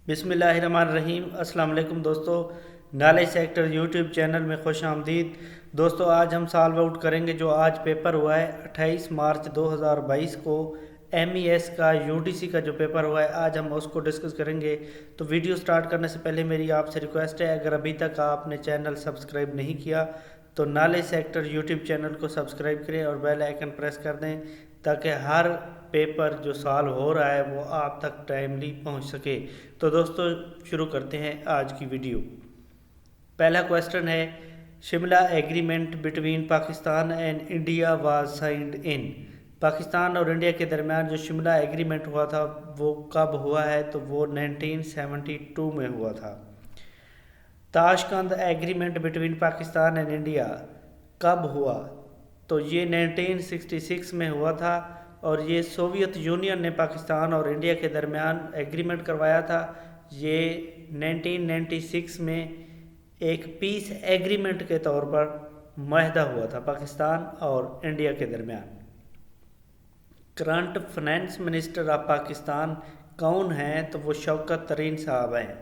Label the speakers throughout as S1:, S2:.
S1: بسم اللہ الرحمن الرحیم۔ السلام علیکم دوستو، نالج سیکٹر یوٹیوب چینل میں خوش آمدید۔ دوستو آج ہم سالو آؤٹ کریں گے جو آج پیپر ہوا ہے 28 مارچ 2022 کو ایم ای ایس کا یو ٹی سی کا جو پیپر ہوا ہے آج ہم اس کو ڈسکس کریں گے۔ تو ویڈیو سٹارٹ کرنے سے پہلے میری آپ سے ریکویسٹ ہے، اگر ابھی تک آپ نے چینل سبسکرائب نہیں کیا تو نالج سیکٹر یوٹیوب چینل کو سبسکرائب کریں اور بیل آئیکن پریس کر دیں تاکہ ہر پیپر جو سال ہو رہا ہے وہ آپ تک ٹائملی پہنچ سکے۔ تو دوستو شروع کرتے ہیں آج کی ویڈیو۔ پہلا کویسچن ہے، Shimla agreement between Pakistan and India was signed in. Pakistan اور انڈیا کے درمیان جو شملہ ایگریمنٹ ہوا تھا وہ کب ہوا ہے؟ تو وہ 1972 میں ہوا تھا۔ Tashkent agreement between Pakistan and India کب ہوا؟ تو یہ 1966 میں ہوا تھا اور یہ سوویت یونین نے پاکستان اور انڈیا کے درمیان ایگریمنٹ کروایا تھا۔ یہ 1996 میں ایک پیس ایگریمنٹ کے طور پر معاہدہ ہوا تھا پاکستان اور انڈیا کے درمیان۔ Current finance minister of Pakistan کون ہیں؟ تو وہ شوکت ترین صاحب ہیں۔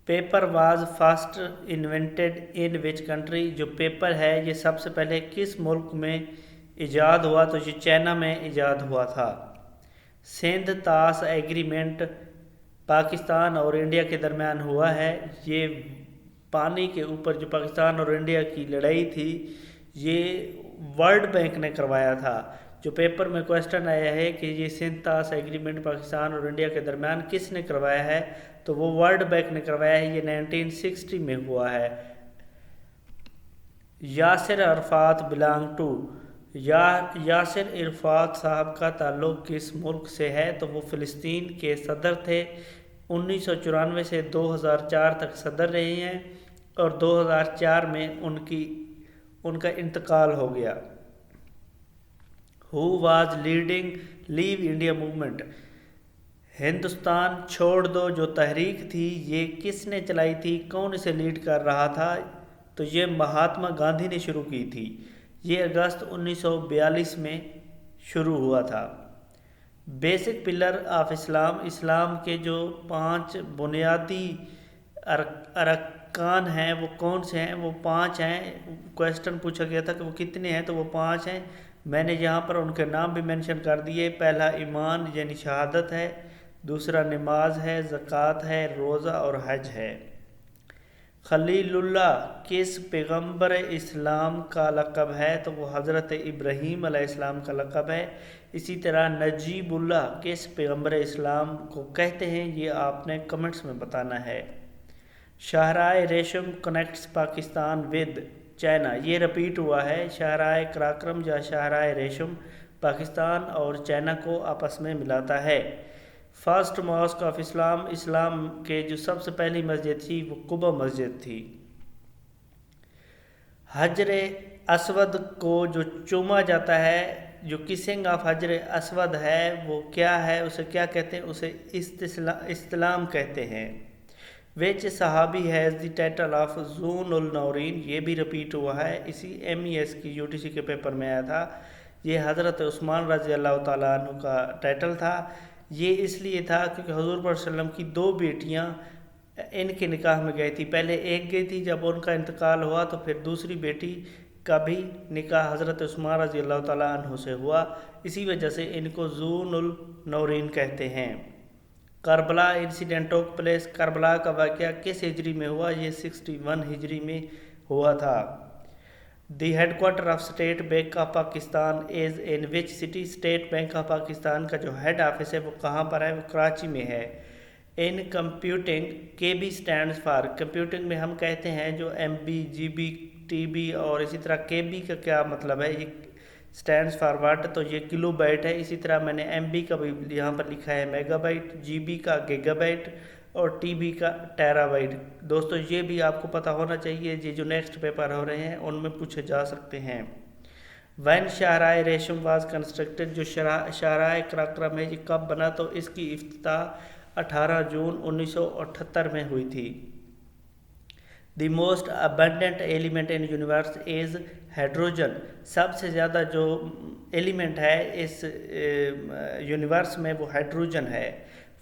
S1: Paper was fast invented in which country? جو پیپر ہے یہ سب سے پہلے کس ملک میں ایجاد ہوا؟ تو یہ چائنا میں ایجاد ہوا تھا۔ سندھ طاس ایگریمنٹ پاکستان اور انڈیا کے درمیان ہوا ہے۔ یہ پانی کے اوپر جو پاکستان اور انڈیا کی لڑائی تھی یہ ورلڈ بینک نے کروایا تھا۔ جو پیپر میں کویسچن آیا ہے کہ یہ سندھ طاس ایگریمنٹ پاکستان اور انڈیا کے درمیان کس نے کروایا ہے؟ تو وہ ورلڈ بینک نے کروایا ہے۔ یہ 1960 میں ہوا ہے۔ Yasser Arafat belong to? Yasser Arafat صاحب کا تعلق کس ملک سے ہے؟ تو وہ فلسطین کے صدر تھے۔ 1994 سے 2004 تک صدر رہے ہیں اور 2004 میں ان کا انتقال ہو گیا۔ Who was leading leave India movement? Hindustan چھوڑ دو جو تحریک تھی یہ کس نے چلائی تھی؟ کون اسے لیڈ کر رہا تھا؟ تو یہ مہاتما گاندھی نے شروع کی تھی۔ یہ اگست 1942 میں شروع ہوا تھا۔ بیسک پلر آف اسلام؟ اسلام کے جو 5 بنیادی ارکان ہیں وہ کون سے ہیں؟ وہ 5 ہیں۔ کویسچن پوچھا گیا تھا کہ وہ کتنے ہیں، تو وہ 5 ہیں۔ میں نے یہاں پر ان کے نام بھی مینشن کر دیے۔ پہلا ایمان یعنی شہادت ہے، دوسرا نماز ہے، زکوٰۃ ہے، روزہ اور حج ہے۔ خلیل اللہ کس پیغمبر اسلام کا لقب ہے؟ تو وہ حضرت ابراہیم علیہ السلام کا لقب ہے۔ اسی طرح نجیب اللہ کس پیغمبر اسلام کو کہتے ہیں؟ یہ آپ نے کمنٹس میں بتانا ہے۔ شاہراہ ریشم کنیکٹس پاکستان ود چائنا؟ یہ رپیٹ ہوا ہے۔ شاہراہ کراکرم یا شاہراہ ریشم پاکستان اور چائنا کو آپس میں ملاتا ہے۔ فرسٹ ماسک آف اسلام؟ اسلام کے جو سب سے پہلی مسجد تھی وہ قبا مسجد تھی۔ حجر اسود کو جو چوما جاتا ہے، جو کسنگ آف حجر اسود ہے وہ کیا ہے؟ اسے کیا کہتے ہیں؟ اسے استلام کہتے ہیں۔ وچ صحابی ہیز دی ٹائٹل آف ذو النورین؟ یہ بھی رپیٹ ہوا ہے، اسی ایم ای ایس کی یو ٹی سی کے پیپر میں آیا تھا۔ یہ حضرت عثمان رضی اللہ تعالیٰ عنہ کا ٹائٹل تھا۔ یہ اس لیے تھا کیونکہ حضور صلی اللہ علیہ وسلم کی 2 بیٹیاں ان کے نکاح میں گئی تھی۔ پہلے ایک گئی تھی، جب ان کا انتقال ہوا تو پھر دوسری بیٹی کا بھی نکاح حضرت عثمان رضی اللہ تعالیٰ عنہ سے ہوا، اسی وجہ سے ان کو ذو النورین کہتے ہیں۔ Karbala incident took place? Karbala کا واقعہ کس ہجری میں ہوا؟ یہ 61 ہجری میں ہوا تھا۔ The headquarter of State Bank of Pakistan is in which city? State Bank of Pakistan کا جو ہیڈ آفس ہے وہ کہاں پر ہے؟ وہ کراچی میں ہے۔ ان کمپیوٹنگ کے بی اسٹینڈز فار؟ کمپیوٹنگ میں ہم کہتے ہیں جو M B, G B, T B اور اسی طرح کے بی کا کیا مطلب ہے؟ یہ اسٹینڈز فار واٹ؟ تو یہ کلو بائٹ ہے۔ اسی طرح میں نے ایم بی کا بھی یہاں پر لکھا ہے میگا بائٹ، جی بی کا گیگا بائٹ اور ٹی بی کا ٹیرا بائٹ۔ دوستو یہ بھی آپ کو پتہ ہونا چاہیے، یہ جو نیکسٹ پیپر ہو رہے ہیں ان میں پوچھے جا سکتے ہیں۔ وین شاہراہ ریشم واز کنسٹرکٹڈ؟ جو شاہراہ کراکرم ہے یہ کب بنا؟ تو اس کی افتتاح 18 جون 1978 میں ہوئی تھی۔ The most abundant element in universe is hydrogen? سب سے زیادہ جو ایلیمنٹ ہے اس یونیورس میں وہ ہائیڈروجن ہے۔